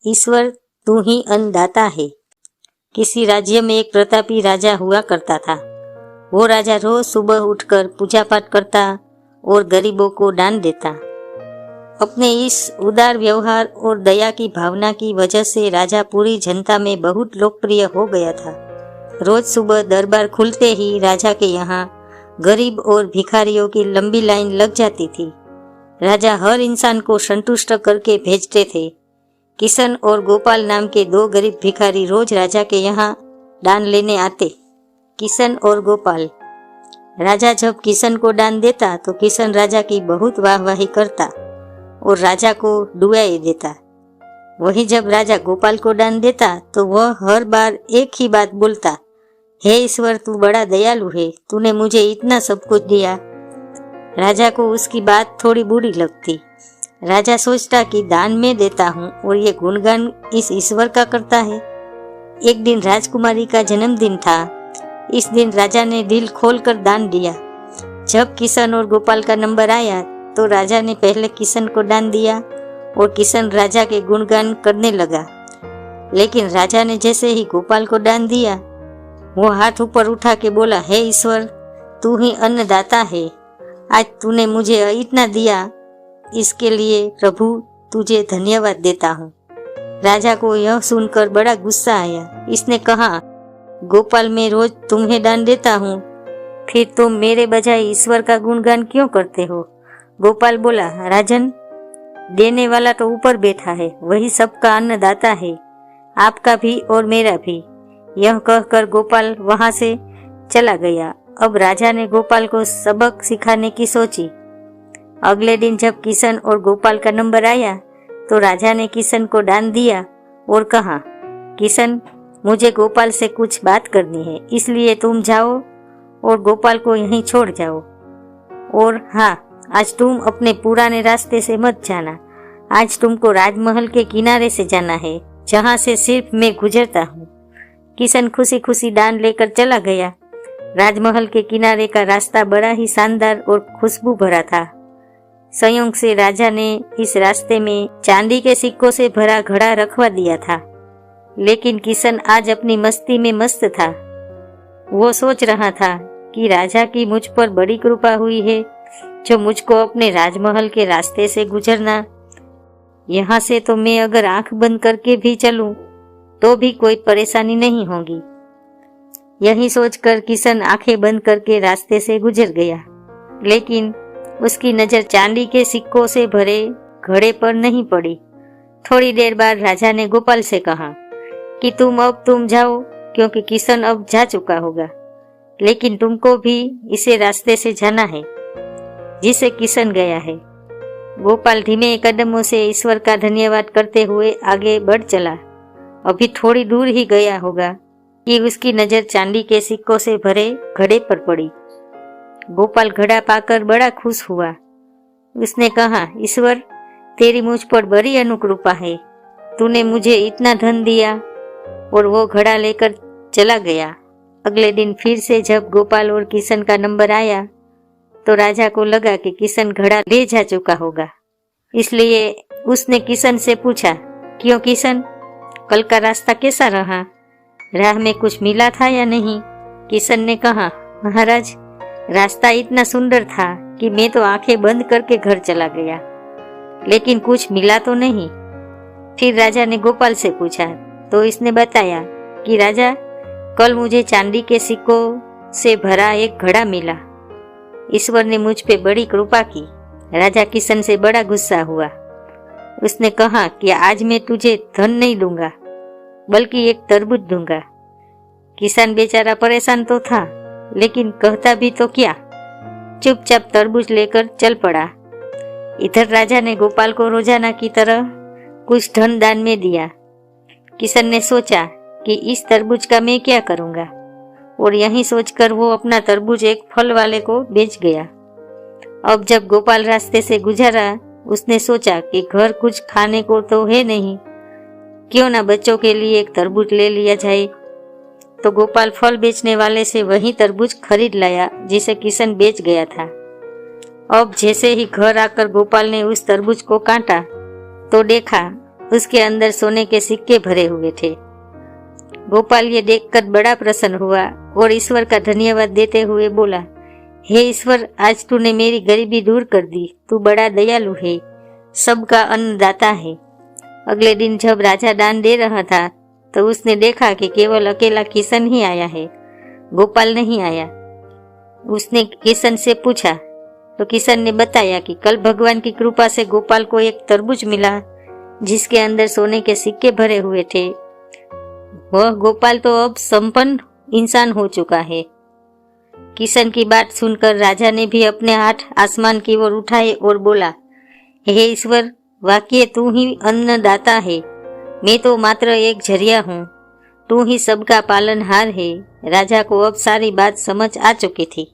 ईश्वर तू ही अन्नदाता है। किसी राज्य में एक प्रतापी राजा हुआ करता था। वो राजा रोज सुबह उठकर पूजा पाठ करता और गरीबों को दान देता। अपने इस उदार व्यवहार और दया की भावना की वजह से राजा पूरी जनता में बहुत लोकप्रिय हो गया था। रोज सुबह दरबार खुलते ही राजा के यहाँ गरीब और भिखारियों की लंबी लाइन लग जाती थी। राजा हर इंसान को संतुष्ट करके भेजते थे। किशन और गोपाल नाम के दो गरीब भिखारी रोज राजा के यहाँ दान लेने आते। किशन और गोपाल। राजा जब किशन को दान देता तो किशन राजा की बहुत वाहवाही करता और राजा को दुआएं देता। वहीं जब राजा गोपाल को दान देता तो वह हर बार एक ही बात बोलता, हे ईश्वर तू बड़ा दयालु है, तूने मुझे इतना सब कुछ दिया। राजा को उसकी बात थोड़ी बुरी लगती। राजा सोचता कि दान में देता हूँ और ये गुणगान इस ईश्वर का करता है। एक दिन राजकुमारी का जन्मदिन था। इस दिन राजा ने दिल खोलकर दान दिया। जब किशन और गोपाल का नंबर आया तो राजा ने पहले किशन को दान दिया और किशन राजा के गुणगान करने लगा। लेकिन राजा ने जैसे ही गोपाल को दान दिया, वो हाथ ऊपर उठा के बोला, हे ईश्वर तू ही अन्नदाता है, आज तूने मुझे इतना दिया, इसके लिए प्रभु तुझे धन्यवाद देता हूँ। राजा को यह सुनकर बड़ा गुस्सा आया। इसने कहा, गोपाल मैं रोज तुम्हें दान देता हूँ, फिर तुम मेरे बजाय ईश्वर का गुणगान क्यों करते हो? गोपाल बोला, राजन देने वाला तो ऊपर बैठा है, वही सबका अन्नदाता है, आपका भी और मेरा भी। यह कहकर गोपाल वहां से चला गया। अब राजा ने गोपाल को सबक सिखाने की सोची। अगले दिन जब किशन और गोपाल का नंबर आया तो राजा ने किशन को दान दिया और कहा, किशन मुझे गोपाल से कुछ बात करनी है, इसलिए तुम जाओ और गोपाल को यहीं छोड़ जाओ। और हाँ, आज तुम अपने पुराने रास्ते से मत जाना, आज तुमको राजमहल के किनारे से जाना है, जहाँ से सिर्फ मैं गुजरता हूँ। किशन खुशी खुशी दान लेकर चला गया। राजमहल के किनारे का रास्ता बड़ा ही शानदार और खुशबू भरा था। संयोग से राजा ने इस रास्ते में चांदी के सिक्कों से भरा घड़ा रखवा दिया था। लेकिन किशन आज अपनी मस्ती में मस्त था। वो सोच रहा था कि राजा की मुझ पर बड़ी कृपा हुई है, जो मुझको अपने राजमहल के रास्ते से गुजरना। यहाँ से तो मैं अगर आंख बंद करके भी चलूं तो भी कोई परेशानी नहीं होगी। यही सोचकर किशन आंखें बंद करके रास्ते से गुजर गया। लेकिन उसकी नजर चांदी के सिक्कों से भरे घड़े पर नहीं पड़ी। थोड़ी देर बाद राजा ने गोपाल से कहा कि तुम जाओ, क्योंकि किशन अब जा चुका होगा, लेकिन तुमको भी इसे रास्ते से जाना है जिसे किशन गया है। गोपाल धीमे कदमों से ईश्वर का धन्यवाद करते हुए आगे बढ़ चला। अभी थोड़ी दूर ही गया होगा कि उसकी नजर चांदी के सिक्कों से भरे घड़े पर पड़ी। गोपाल घड़ा पाकर बड़ा खुश हुआ। उसने कहा, ईश्वर तेरी मुझ पर बड़ी अनुकृपा है, तूने मुझे इतना धन दिया। और वो घड़ा लेकर चला गया। अगले दिन फिर से जब गोपाल और किशन का नंबर आया तो राजा को लगा कि किशन घड़ा ले जा चुका होगा, इसलिए उसने किशन से पूछा, क्यों किशन, कल का रास्ता कैसा रहा? राह में कुछ मिला था या नहीं? किशन ने कहा, महाराज रास्ता इतना सुंदर था कि मैं तो आंखें बंद करके घर चला गया, लेकिन कुछ मिला तो नहीं। फिर राजा ने गोपाल से पूछा तो इसने बताया कि राजा कल मुझे चांदी के सिक्कों से भरा एक घड़ा मिला, ईश्वर ने मुझ पे बड़ी कृपा की। राजा किशन से बड़ा गुस्सा हुआ। उसने कहा कि आज मैं तुझे धन नहीं दूंगा, बल्कि एक तरबूज दूंगा। किसान बेचारा परेशान तो था, लेकिन कहता भी तो क्या, चुपचाप तरबूज लेकर चल पड़ा। इधर राजा ने गोपाल को रोजाना की तरह कुछ धन दान में दिया। किशन ने सोचा कि इस तरबूज का मैं क्या करूंगा, और यही सोचकर वो अपना तरबूज एक फल वाले को बेच गया। अब जब गोपाल रास्ते से गुजरा, उसने सोचा कि घर कुछ खाने को तो है नहीं, क्यों ना बच्चों के लिए एक तरबूज ले लिया जाए। तो गोपाल फल बेचने वाले से वही तरबूज खरीद लाया जिसे किशन बेच गया था। अब जैसे ही घर आकर गोपाल ने उस तरबूज को काटा तो देखा उसके अंदर सोने के सिक्के भरे हुए थे। गोपाल ये देखकर बड़ा प्रसन्न हुआ और ईश्वर का धन्यवाद देते हुए बोला, हे ईश्वर, आज तूने मेरी गरीबी दूर कर दी। तू बड़ा दयालु है, सबका अन्नदाता है। अगले दिन जब राजा दान दे रहा था तो उसने देखा कि केवल अकेला किशन ही आया है, गोपाल नहीं आया। उसने किशन से पूछा तो किशन ने बताया कि कल भगवान की कृपा से गोपाल को एक तरबूज मिला जिसके अंदर सोने के सिक्के भरे हुए थे। वह गोपाल तो अब संपन्न इंसान हो चुका है। किशन की बात सुनकर राजा ने भी अपने हाथ आसमान की ओर उठाए और बोला, हे ईश्वर, वाकई तू ही अन्नदाता है, मैं तो मात्र एक झरिया हूँ, तू ही सबका पालनहार है। राजा को अब सारी बात समझ आ चुकी थी।